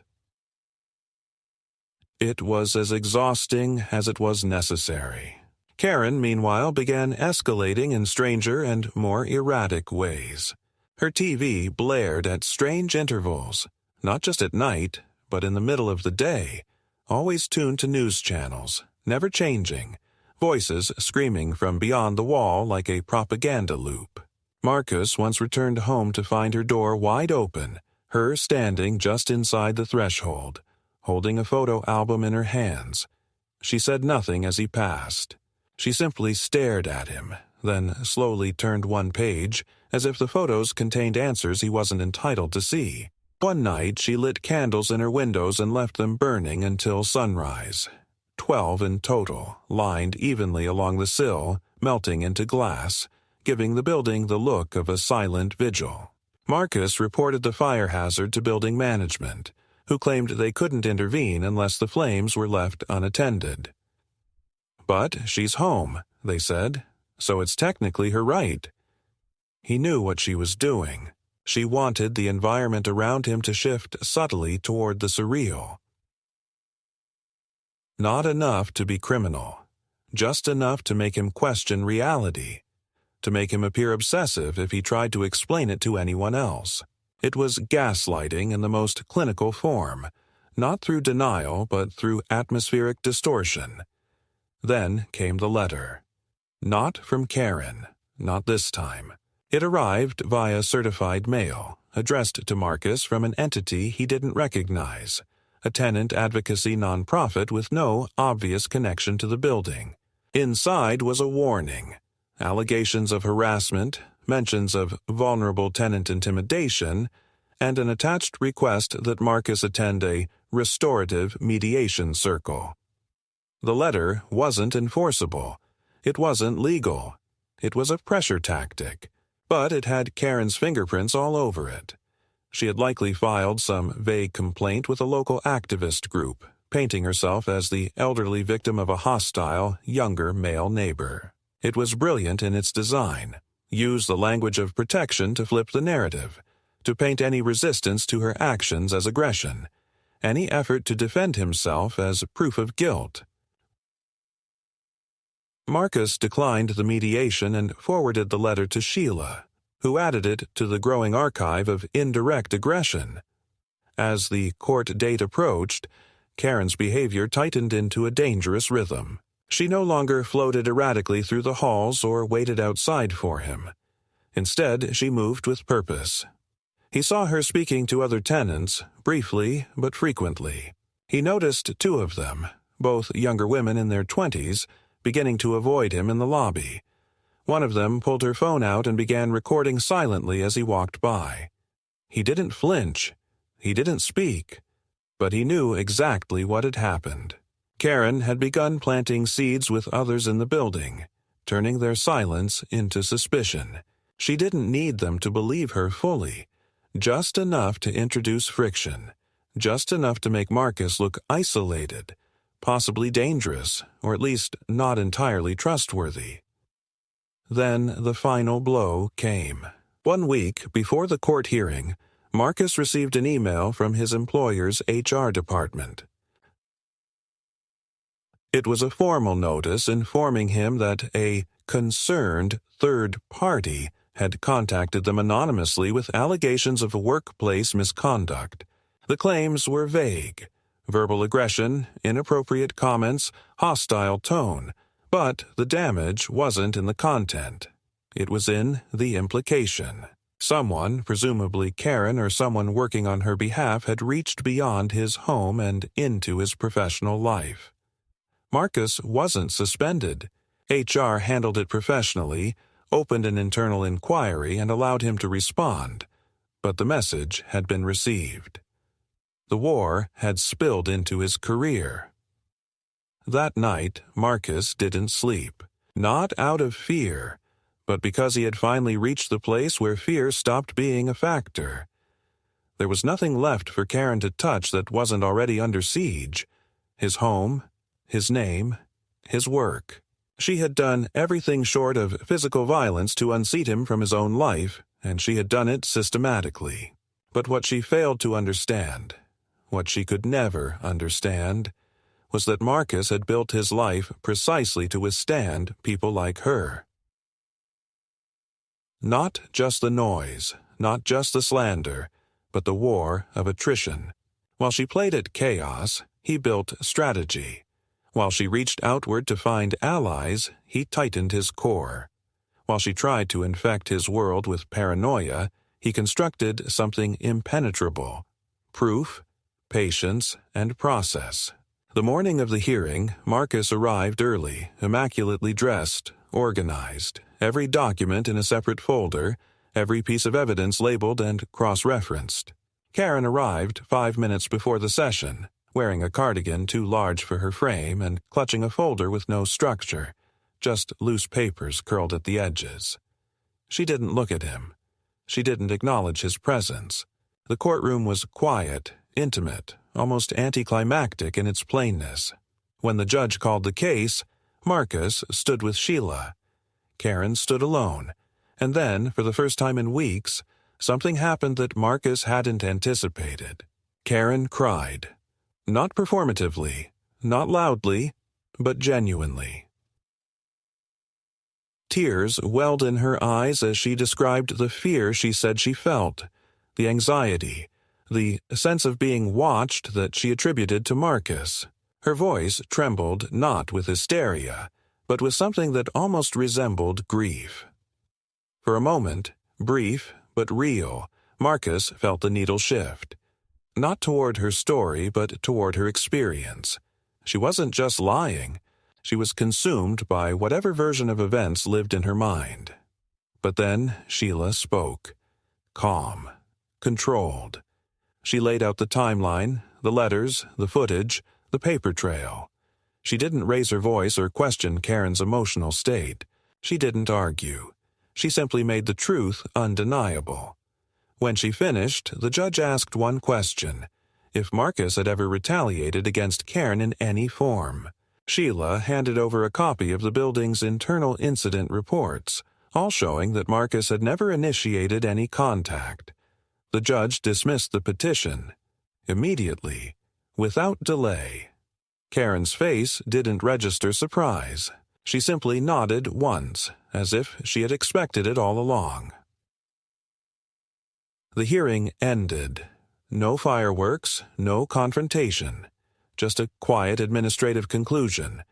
It was as exhausting as it was necessary. Karen, meanwhile, began escalating in stranger and more erratic ways. Her TV blared at strange intervals, not just at night, but in the middle of the day, always tuned to news channels, never changing, voices screaming from beyond the wall like a propaganda loop. Marcus once returned home to find her door wide open, her standing just inside the threshold, holding a photo album in her hands. She said nothing as he passed. She simply stared at him, then slowly turned one page, as if the photos contained answers he wasn't entitled to see. One night she lit candles in her windows and left them burning until sunrise. 12 in total, lined evenly along the sill, melting into glass, giving the building the look of a silent vigil. Marcus reported the fire hazard to building management, who claimed they couldn't intervene unless the flames were left unattended. "But she's home," they said, "so it's technically her right." He knew what she was doing. She wanted the environment around him to shift subtly toward the surreal. Not enough to be criminal, just enough to make him question reality, to make him appear obsessive if he tried to explain it to anyone else. It was gaslighting in the most clinical form, not through denial but through atmospheric distortion. Then came the letter. Not from Karen, not this time. It arrived via certified mail, addressed to Marcus from an entity he didn't recognize, a tenant advocacy nonprofit with no obvious connection to the building. Inside was a warning, allegations of harassment, mentions of vulnerable tenant intimidation, and an attached request that Marcus attend a restorative mediation circle. The letter wasn't enforceable. It wasn't legal. It was a pressure tactic. But it had Karen's fingerprints all over it. She had likely filed some vague complaint with a local activist group, painting herself as the elderly victim of a hostile, younger male neighbor. It was brilliant in its design. Used the language of protection to flip the narrative, to paint any resistance to her actions as aggression, any effort to defend himself as proof of guilt. Marcus declined the mediation and forwarded the letter to Sheila, who added it to the growing archive of indirect aggression. As the court date approached, Karen's behavior tightened into a dangerous rhythm. She no longer floated erratically through the halls or waited outside for him. Instead, she moved with purpose. He saw her speaking to other tenants, briefly but frequently. He noticed 2 of them, both younger women in their 20s, beginning to avoid him in the lobby. One of them pulled her phone out and began recording silently as he walked by. He didn't flinch. He didn't speak. But he knew exactly what had happened. Karen had begun planting seeds with others in the building, turning their silence into suspicion. She didn't need them to believe her fully, just enough to introduce friction, just enough to make Marcus look isolated, possibly dangerous, or at least not entirely trustworthy. Then the final blow came. 1 week before the court hearing, Marcus received an email from his employer's HR department. It was a formal notice informing him that a concerned third party had contacted them anonymously with allegations of workplace misconduct. The claims were vague: verbal aggression, inappropriate comments, hostile tone. But the damage wasn't in the content. It was in the implication. Someone, presumably Karen or someone working on her behalf, had reached beyond his home and into his professional life. Marcus wasn't suspended. HR handled it professionally, opened an internal inquiry, and allowed him to respond. But the message had been received. The war had spilled into his career. That night, Marcus didn't sleep. Not out of fear, but because he had finally reached the place where fear stopped being a factor. There was nothing left for Karen to touch that wasn't already under siege. His home, his name, his work. She had done everything short of physical violence to unseat him from his own life, and she had done it systematically. But what she failed to understand, what she could never understand, was that Marcus had built his life precisely to withstand people like her. Not just the noise, not just the slander, but the war of attrition. While she played at chaos, he built strategy. While she reached outward to find allies, he tightened his core. While she tried to infect his world with paranoia, he constructed something impenetrable: proof, patience, and process. The morning of the hearing, Marcus arrived early, immaculately dressed, organized, every document in a separate folder, every piece of evidence labeled and cross-referenced. Karen arrived 5 minutes before the session, wearing a cardigan too large for her frame and clutching a folder with no structure, just loose papers curled at the edges. She didn't look at him. She didn't acknowledge his presence. The courtroom was quiet, intimate, almost anticlimactic in its plainness. When the judge called the case, Marcus stood with Sheila. Karen stood alone, and then, for the first time in weeks, something happened that Marcus hadn't anticipated. Karen cried. Not performatively, not loudly, but genuinely. Tears welled in her eyes as she described the fear she said she felt, the anxiety, the sense of being watched that she attributed to Marcus. Her voice trembled not with hysteria, but with something that almost resembled grief. For a moment, brief but real, Marcus felt the needle shift. Not toward her story, but toward her experience. She wasn't just lying. She was consumed by whatever version of events lived in her mind. But then Sheila spoke. Calm. Controlled. She laid out the timeline, the letters, the footage, the paper trail. She didn't raise her voice or question Karen's emotional state. She didn't argue. She simply made the truth undeniable. When she finished, the judge asked one question: if Marcus had ever retaliated against Karen in any form. Sheila handed over a copy of the building's internal incident reports, all showing that Marcus had never initiated any contact. The judge dismissed the petition. Immediately, without delay. Karen's face didn't register surprise. She simply nodded once, as if she had expected it all along. The hearing ended. No fireworks, no confrontation. Just a quiet administrative conclusion.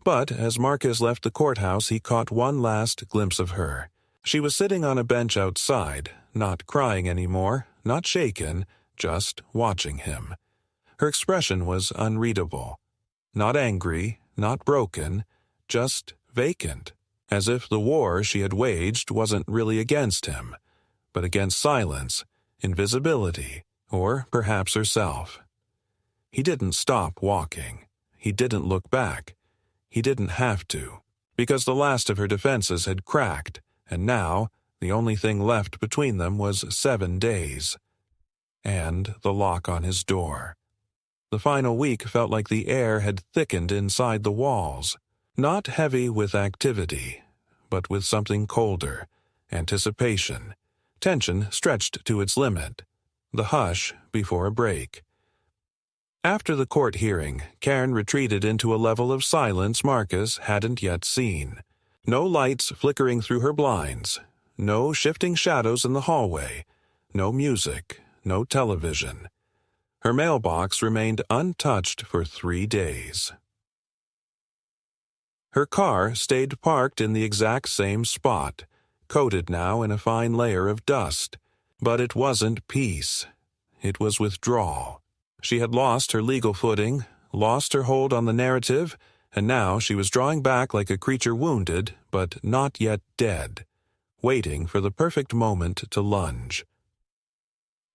But as Marcus left the courthouse, he caught one last glimpse of her. She was sitting on a bench outside, not crying anymore, not shaken, just watching him. Her expression was unreadable. Not angry, not broken, just vacant, as if the war she had waged wasn't really against him, but against silence, invisibility, or perhaps herself. He didn't stop walking. He didn't look back. He didn't have to, because the last of her defenses had cracked, and now the only thing left between them was 7 days. And the lock on his door. The final week felt like the air had thickened inside the walls, not heavy with activity, but with something colder, anticipation, tension stretched to its limit, the hush before a break. After the court hearing, Karen retreated into a level of silence Marcus hadn't yet seen. No lights flickering through her blinds, no shifting shadows in the hallway, no music, no television. Her mailbox remained untouched for 3 days. Her car stayed parked in the exact same spot, coated now in a fine layer of dust. But it wasn't peace. It was withdrawal. She had lost her legal footing, lost her hold on the narrative, and now she was drawing back like a creature wounded, but not yet dead, waiting for the perfect moment to lunge.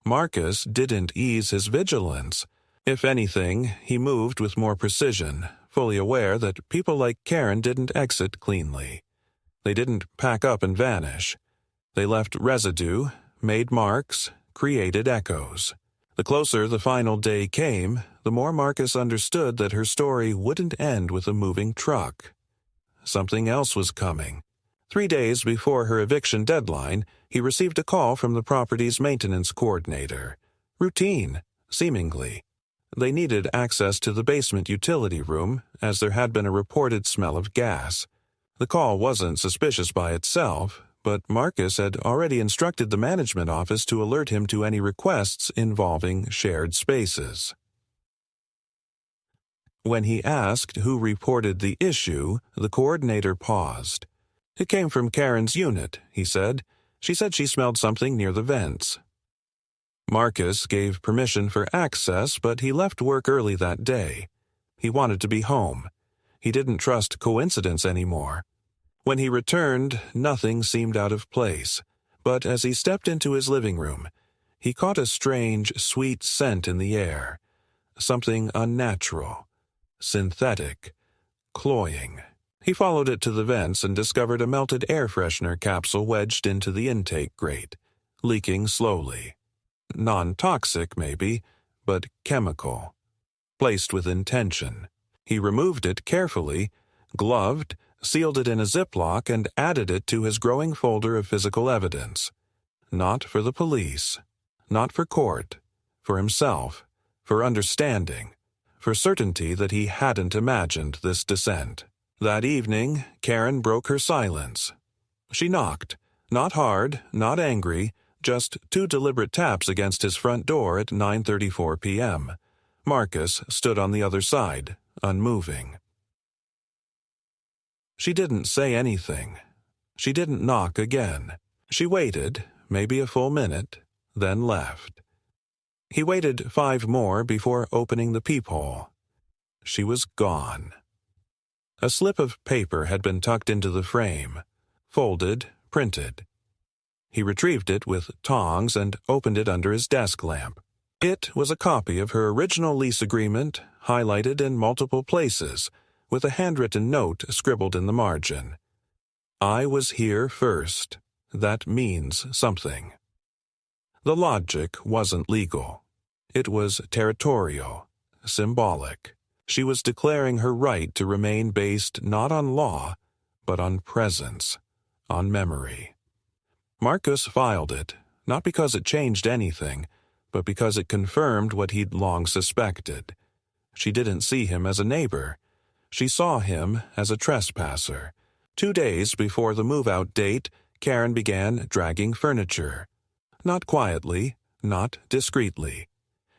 Marcus didn't ease his vigilance. If anything, he moved with more precision, fully aware that people like Karen didn't exit cleanly. They didn't pack up and vanish. They left residue, made marks, created echoes. The closer the final day came, the more Marcus understood that her story wouldn't end with a moving truck. Something else was coming. 3 days before her eviction deadline, he received a call from the property's maintenance coordinator. Routine, seemingly. They needed access to the basement utility room, as there had been a reported smell of gas. The call wasn't suspicious by itself, but Marcus had already instructed the management office to alert him to any requests involving shared spaces. When he asked who reported the issue, the coordinator paused. "It came from Karen's unit," he said. "She said she smelled something near the vents." Marcus gave permission for access, but he left work early that day. He wanted to be home. He didn't trust coincidence anymore. When he returned, nothing seemed out of place, but as he stepped into his living room, he caught a strange, sweet scent in the air. Something unnatural, synthetic, cloying. He followed it to the vents and discovered a melted air freshener capsule wedged into the intake grate, leaking slowly. Non-toxic, maybe, but chemical. Placed with intention. He removed it carefully, gloved, sealed it in a Ziploc, and added it to his growing folder of physical evidence. Not for the police. Not for court. For himself. For understanding. For certainty that he hadn't imagined this descent. That evening, Karen broke her silence. She knocked. Not hard, not angry, just 2 deliberate taps against his front door at 9:34 p.m. Marcus stood on the other side, unmoving. She didn't say anything. She didn't knock again. She waited, maybe a full minute, then left. He waited 5 more before opening the peephole. She was gone. A slip of paper had been tucked into the frame, folded, printed. He retrieved it with tongs and opened it under his desk lamp. It was a copy of her original lease agreement, highlighted in multiple places, with a handwritten note scribbled in the margin. I was here first. That means something. The logic wasn't legal. It was territorial, symbolic. She was declaring her right to remain based not on law, but on presence, on memory. Marcus filed it, not because it changed anything, but because it confirmed what he'd long suspected. She didn't see him as a neighbor. She saw him as a trespasser. 2 days before the move-out date, Karen began dragging furniture. Not quietly, not discreetly.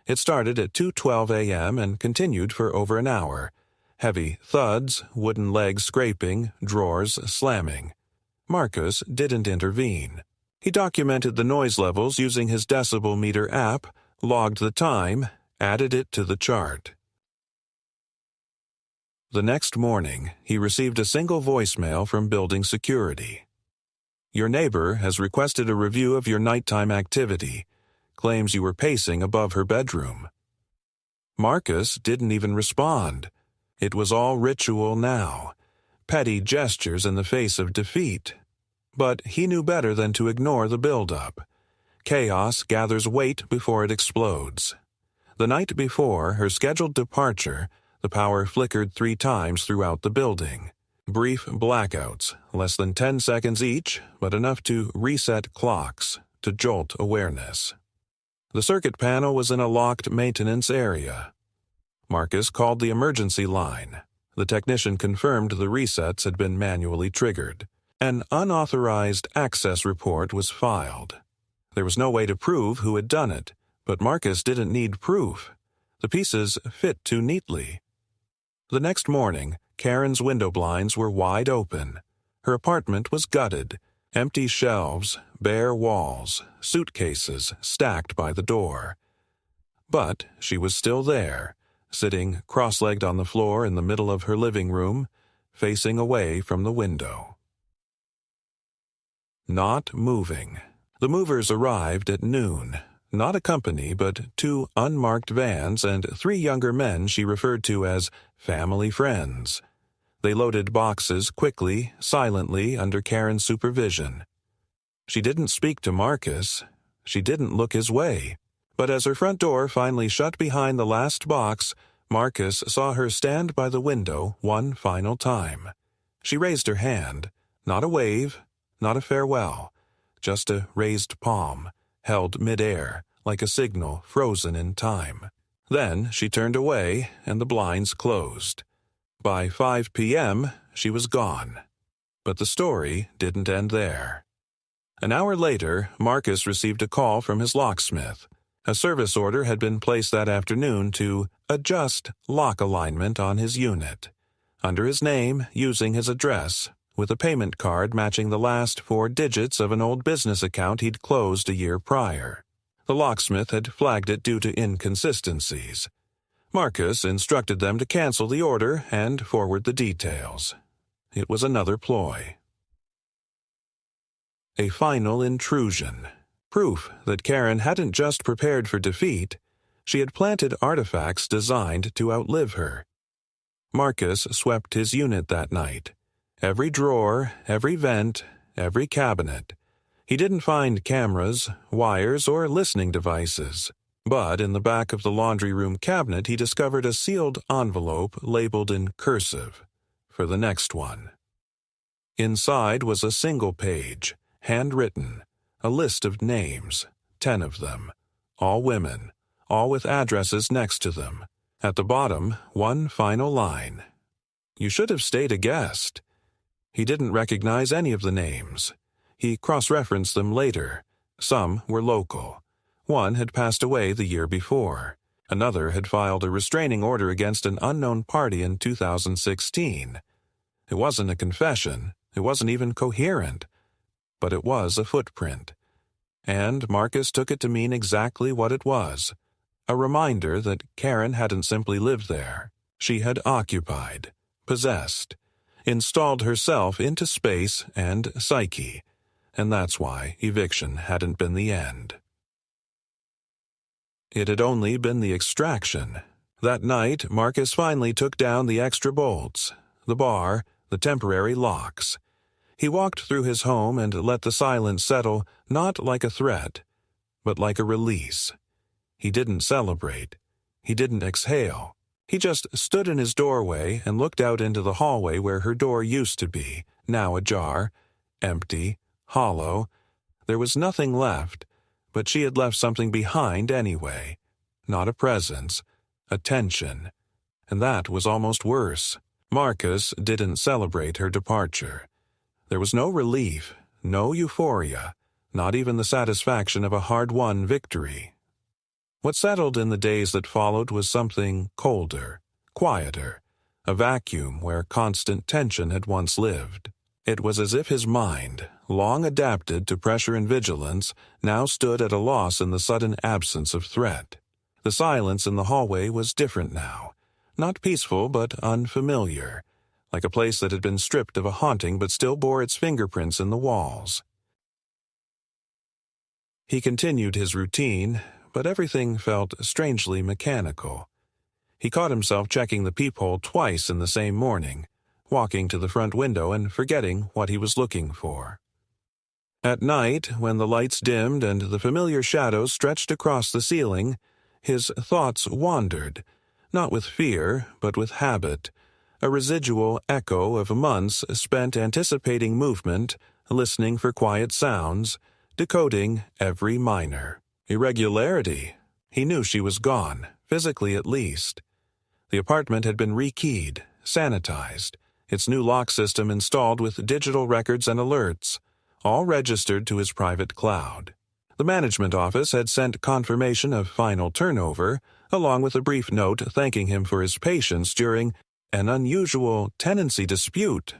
It started at 2:12 a.m. and continued for over an hour. Heavy thuds, wooden legs scraping, drawers slamming. Marcus didn't intervene. He documented the noise levels using his decibel meter app, logged the time, added it to the chart. The next morning, he received a single voicemail from building security. Your neighbor has requested a review of your nighttime activity, claims you were pacing above her bedroom. Marcus didn't even respond. It was all ritual now, petty gestures in the face of defeat. But he knew better than to ignore the build-up. Chaos gathers weight before it explodes. The night before her scheduled departure, the power flickered 3 times throughout the building. Brief blackouts, less than 10 seconds each, but enough to reset clocks, to jolt awareness. The circuit panel was in a locked maintenance area. Marcus called the emergency line. The technician confirmed the resets had been manually triggered. An unauthorized access report was filed. There was no way to prove who had done it, but Marcus didn't need proof. The pieces fit too neatly. The next morning, Karen's window blinds were wide open. Her apartment was gutted. Empty shelves, bare walls, suitcases stacked by the door. But she was still there, sitting cross-legged on the floor in the middle of her living room, facing away from the window. Not moving. The movers arrived at noon. Not a company, but 2 unmarked vans and 3 younger men she referred to as family friends. They loaded boxes quickly, silently, under Karen's supervision. She didn't speak to Marcus. She didn't look his way. But as her front door finally shut behind the last box, Marcus saw her stand by the window one final time. She raised her hand. Not a wave, not a farewell, just a raised palm, held midair, like a signal frozen in time. Then she turned away, and the blinds closed. By 5 p.m., she was gone. But the story didn't end there. An hour later, Marcus received a call from his locksmith. A service order had been placed that afternoon to adjust lock alignment on his unit. Under his name, using his address, with a payment card matching the last 4 digits of an old business account he'd closed a year prior. The locksmith had flagged it due to inconsistencies. Marcus instructed them to cancel the order and forward the details. It was another ploy. A final intrusion. Proof that Karen hadn't just prepared for defeat, she had planted artifacts designed to outlive her. Marcus swept his unit that night. Every drawer, every vent, every cabinet. He didn't find cameras, wires, or listening devices. But in the back of the laundry room cabinet he discovered a sealed envelope labeled in cursive for the next one. Inside was a single page, handwritten, a list of names, 10 of them, all women, all with addresses next to them. At the bottom, one final line. You should have stayed a guest. He didn't recognize any of the names. He cross-referenced them later. Some were local. One had passed away the year before. Another had filed a restraining order against an unknown party in 2016. It wasn't a confession. It wasn't even coherent. But it was a footprint. And Marcus took it to mean exactly what it was. A reminder that Karen hadn't simply lived there. She had occupied, possessed, installed herself into space and psyche. And that's why eviction hadn't been the end. It had only been the extraction. That night, Marcus finally took down the extra bolts, the bar, the temporary locks. He walked through his home and let the silence settle not like a threat, but like a release. He didn't celebrate. He didn't exhale. He just stood in his doorway and looked out into the hallway where her door used to be, now ajar, empty, hollow. There was nothing left, but she had left something behind anyway. Not a presence, a tension. And that was almost worse. Marcus didn't celebrate her departure. There was no relief, no euphoria, not even the satisfaction of a hard-won victory. What settled in the days that followed was something colder, quieter, a vacuum where constant tension had once lived. It was as if his mind, long adapted to pressure and vigilance, now stood at a loss in the sudden absence of threat. The silence in the hallway was different now, not peaceful but unfamiliar, like a place that had been stripped of a haunting but still bore its fingerprints in the walls. He continued his routine, but everything felt strangely mechanical. He caught himself checking the peephole twice in the same morning, walking to the front window and forgetting what he was looking for. At night, when the lights dimmed and the familiar shadows stretched across the ceiling, his thoughts wandered, not with fear, but with habit, a residual echo of months spent anticipating movement, listening for quiet sounds, decoding every minor irregularity. He knew she was gone, physically at least. The apartment had been rekeyed, sanitized, its new lock system installed with digital records and alerts, all registered to his private cloud. The management office had sent confirmation of final turnover, along with a brief note thanking him for his patience during an unusual tenancy dispute.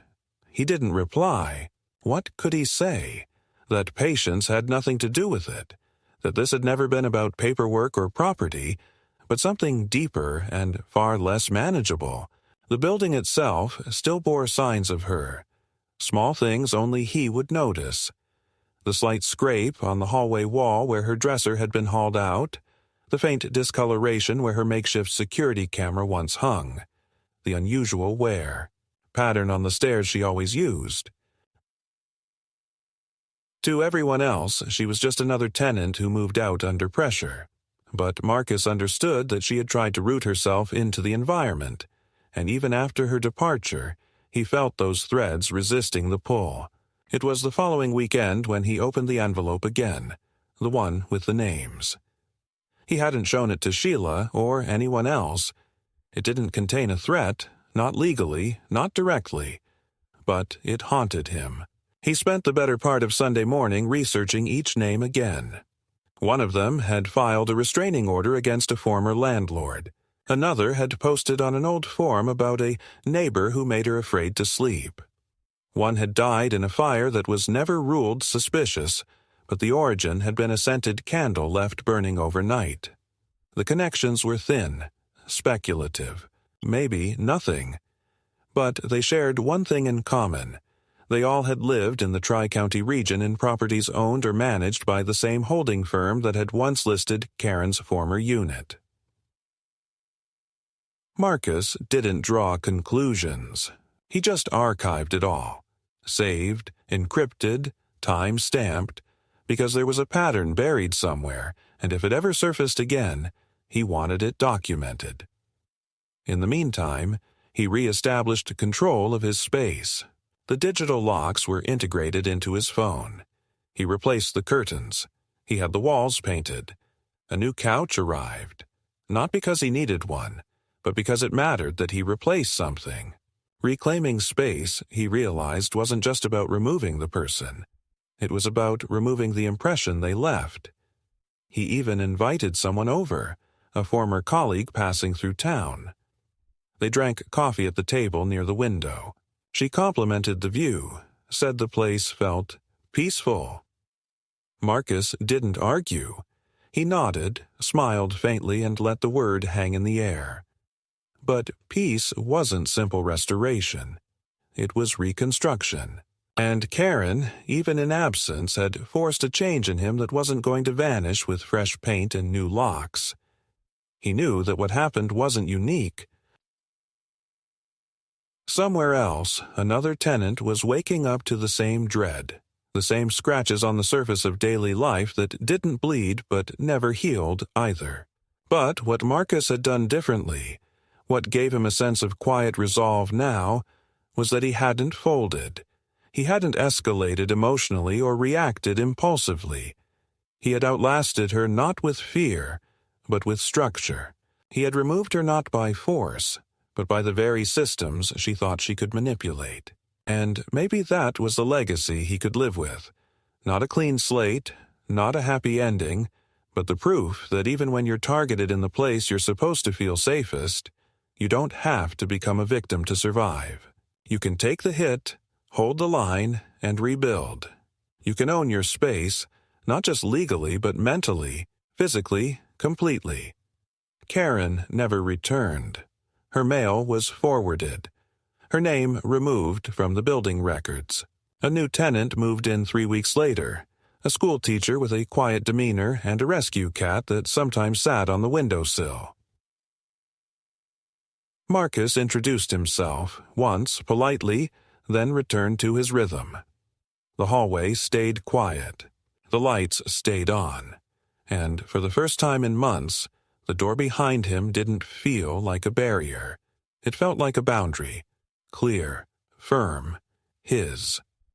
He didn't reply. What could he say? That patience had nothing to do with it. That this had never been about paperwork or property, but something deeper and far less manageable. The building itself still bore signs of her. Small things only he would notice. The slight scrape on the hallway wall where her dresser had been hauled out, the faint discoloration where her makeshift security camera once hung, the unusual wear, pattern on the stairs she always used. To everyone else, she was just another tenant who moved out under pressure. But Marcus understood that she had tried to root herself into the environment, and even after her departure, he felt those threads resisting the pull. It was the following weekend when he opened the envelope again, the one with the names. He hadn't shown it to Sheila or anyone else. It didn't contain a threat, not legally, not directly, but it haunted him. He spent the better part of Sunday morning researching each name again. One of them had filed a restraining order against a former landlord. Another had posted on an old forum about a neighbor who made her afraid to sleep. One had died in a fire that was never ruled suspicious, but the origin had been a scented candle left burning overnight. The connections were thin, speculative, maybe nothing. But they shared one thing in common. They all had lived in the Tri-County region in properties owned or managed by the same holding firm that had once listed Karen's former unit. Marcus didn't draw conclusions. He just archived it all. Saved, encrypted, time-stamped, because there was a pattern buried somewhere, and if it ever surfaced again, he wanted it documented. In the meantime, he re-established control of his space. The digital locks were integrated into his phone. He replaced the curtains. He had the walls painted. A new couch arrived. Not because he needed one, but because it mattered that he replace something. Reclaiming space, he realized, wasn't just about removing the person. It was about removing the impression they left. He even invited someone over, a former colleague passing through town. They drank coffee at the table near the window. She complimented the view, said the place felt peaceful. Marcus didn't argue. He nodded, smiled faintly, and let the word hang in the air. But peace wasn't simple restoration. It was reconstruction. And Karen, even in absence, had forced a change in him that wasn't going to vanish with fresh paint and new locks. He knew that what happened wasn't unique. Somewhere else, another tenant was waking up to the same dread, the same scratches on the surface of daily life that didn't bleed but never healed either. But what Marcus had done differently, what gave him a sense of quiet resolve now, was that he hadn't folded. He hadn't escalated emotionally or reacted impulsively. He had outlasted her not with fear, but with structure. He had removed her not by force, but by the very systems she thought she could manipulate. And maybe that was the legacy he could live with. Not a clean slate, not a happy ending, but the proof that even when you're targeted in the place you're supposed to feel safest, you don't have to become a victim to survive. You can take the hit, hold the line, and rebuild. You can own your space, not just legally but mentally, physically, completely. Karen never returned. Her mail was forwarded. Her name removed from the building records. A new tenant moved in 3 weeks later, a school teacher with a quiet demeanor and a rescue cat that sometimes sat on the windowsill. Marcus introduced himself, once politely, then returned to his rhythm. The hallway stayed quiet. The lights stayed on. And for the first time in months, the door behind him didn't feel like a barrier. It felt like a boundary, clear, firm, his.